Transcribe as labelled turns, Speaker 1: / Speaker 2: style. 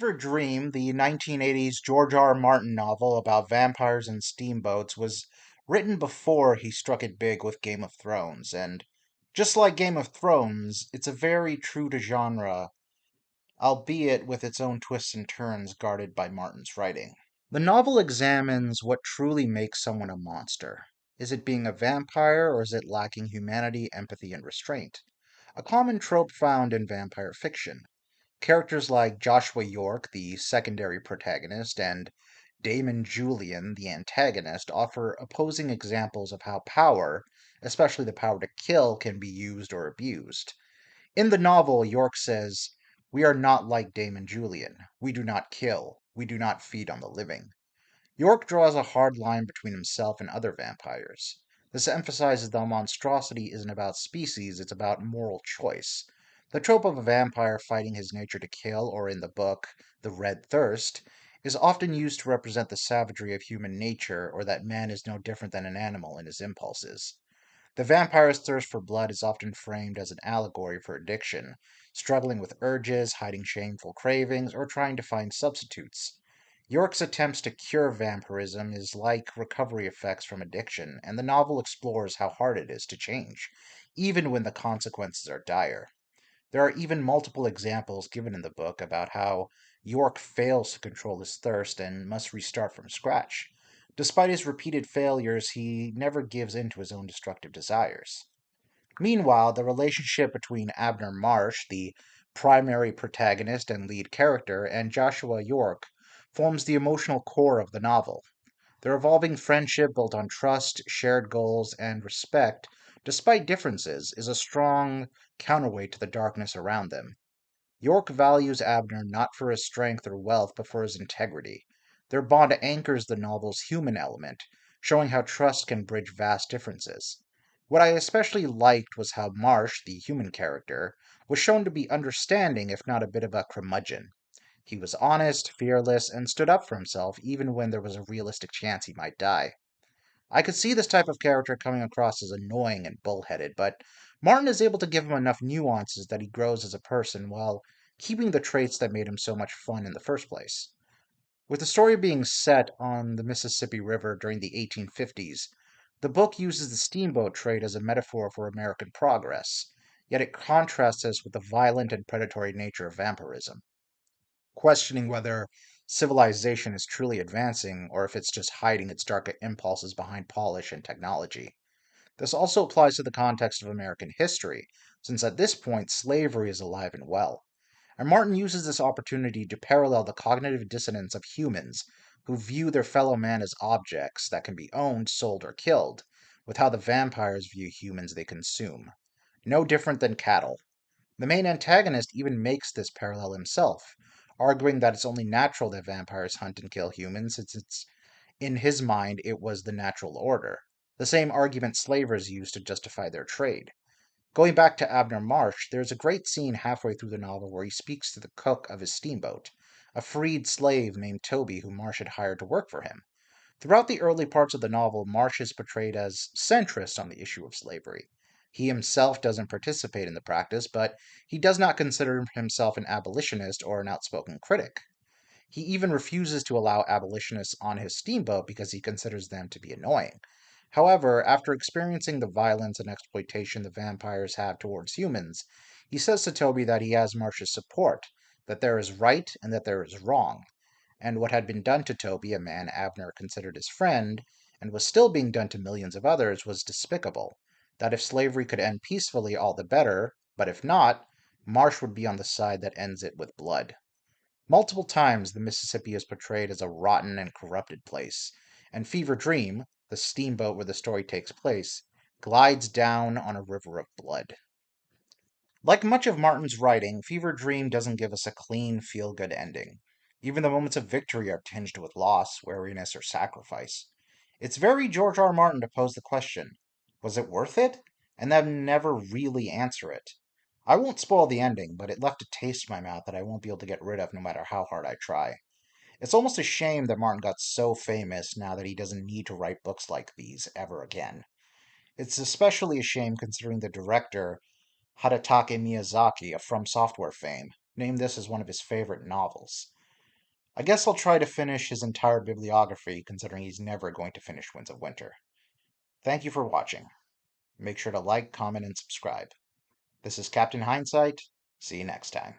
Speaker 1: Fever Dream, the 1980s George R. R. Martin novel about vampires and steamboats, was written before he struck it big with Game of Thrones, and just like Game of Thrones, it's a very true to genre, albeit with its own twists and turns guarded by Martin's writing. The novel examines what truly makes someone a monster. Is it being a vampire, or is it lacking humanity, empathy, and restraint? A common trope found in vampire fiction. Characters like Joshua York, the secondary protagonist, and Damon Julian, the antagonist, offer opposing examples of how power, especially the power to kill, can be used or abused. In the novel, York says, "We are not like Damon Julian. We do not kill. We do not feed on the living." York draws a hard line between himself and other vampires. This emphasizes that monstrosity isn't about species, it's about moral choice. The trope of a vampire fighting his nature to kill, or in the book, the Red Thirst, is often used to represent the savagery of human nature, or that man is no different than an animal in his impulses. The vampire's thirst for blood is often framed as an allegory for addiction, struggling with urges, hiding shameful cravings, or trying to find substitutes. York's attempts to cure vampirism is like recovery effects from addiction, and the novel explores how hard it is to change, even when the consequences are dire. There are even multiple examples given in the book about how York fails to control his thirst and must restart from scratch. Despite his repeated failures, he never gives in to his own destructive desires. Meanwhile, the relationship between Abner Marsh, the primary protagonist and lead character, and Joshua York forms the emotional core of the novel. Their evolving friendship, built on trust, shared goals, and respect, despite differences, is a strong counterweight to the darkness around them. York values Abner not for his strength or wealth, but for his integrity. Their bond anchors the novel's human element, showing how trust can bridge vast differences. What I especially liked was how Marsh, the human character, was shown to be understanding, if not a bit of a curmudgeon. He was honest, fearless, and stood up for himself even when there was a realistic chance he might die. I could see this type of character coming across as annoying and bullheaded, but Martin is able to give him enough nuances that he grows as a person while keeping the traits that made him so much fun in the first place. With the story being set on the Mississippi River during the 1850s, the book uses the steamboat trade as a metaphor for American progress, yet it contrasts this with the violent and predatory nature of vampirism, questioning whether civilization is truly advancing or if it's just hiding its dark impulses behind polish and technology. This also applies to the context of American history, since at this point slavery is alive and well. And Martin uses this opportunity to parallel the cognitive dissonance of humans who view their fellow man as objects that can be owned, sold, or killed, with how the vampires view humans they consume. No different than cattle. The main antagonist even makes this parallel himself, arguing that it's only natural that vampires hunt and kill humans, since in his mind it was the natural order, the same argument slavers used to justify their trade. Going back to Abner Marsh, there's a great scene halfway through the novel where he speaks to the cook of his steamboat, a freed slave named Toby who Marsh had hired to work for him. Throughout the early parts of the novel, Marsh is portrayed as centrist on the issue of slavery. He himself doesn't participate in the practice, but he does not consider himself an abolitionist or an outspoken critic. He even refuses to allow abolitionists on his steamboat because he considers them to be annoying. However, after experiencing the violence and exploitation the vampires have towards humans, he says to Toby that he has Marsh's support, that there is right and that there is wrong, and what had been done to Toby, a man Abner considered his friend, and was still being done to millions of others, was despicable. That if slavery could end peacefully, all the better, but if not, Marsh would be on the side that ends it with blood. Multiple times the Mississippi is portrayed as a rotten and corrupted place, and Fever Dream, the steamboat where the story takes place, glides down on a river of blood. Like much of Martin's writing, Fever Dream doesn't give us a clean, feel good ending. Even the moments of victory are tinged with loss, weariness, or sacrifice. It's very George R. R. Martin to pose the question, was it worth it? And then never really answer it. I won't spoil the ending, but it left a taste in my mouth that I won't be able to get rid of no matter how hard I try. It's almost a shame that Martin got so famous now that he doesn't need to write books like these ever again. It's especially a shame considering the director, Hatatake Miyazaki of From Software fame, named this as one of his favorite novels. I guess I'll try to finish his entire bibliography, considering he's never going to finish Winds of Winter. Thank you for watching. Make sure to like, comment, and subscribe. This is Captain Hindsight. See you next time.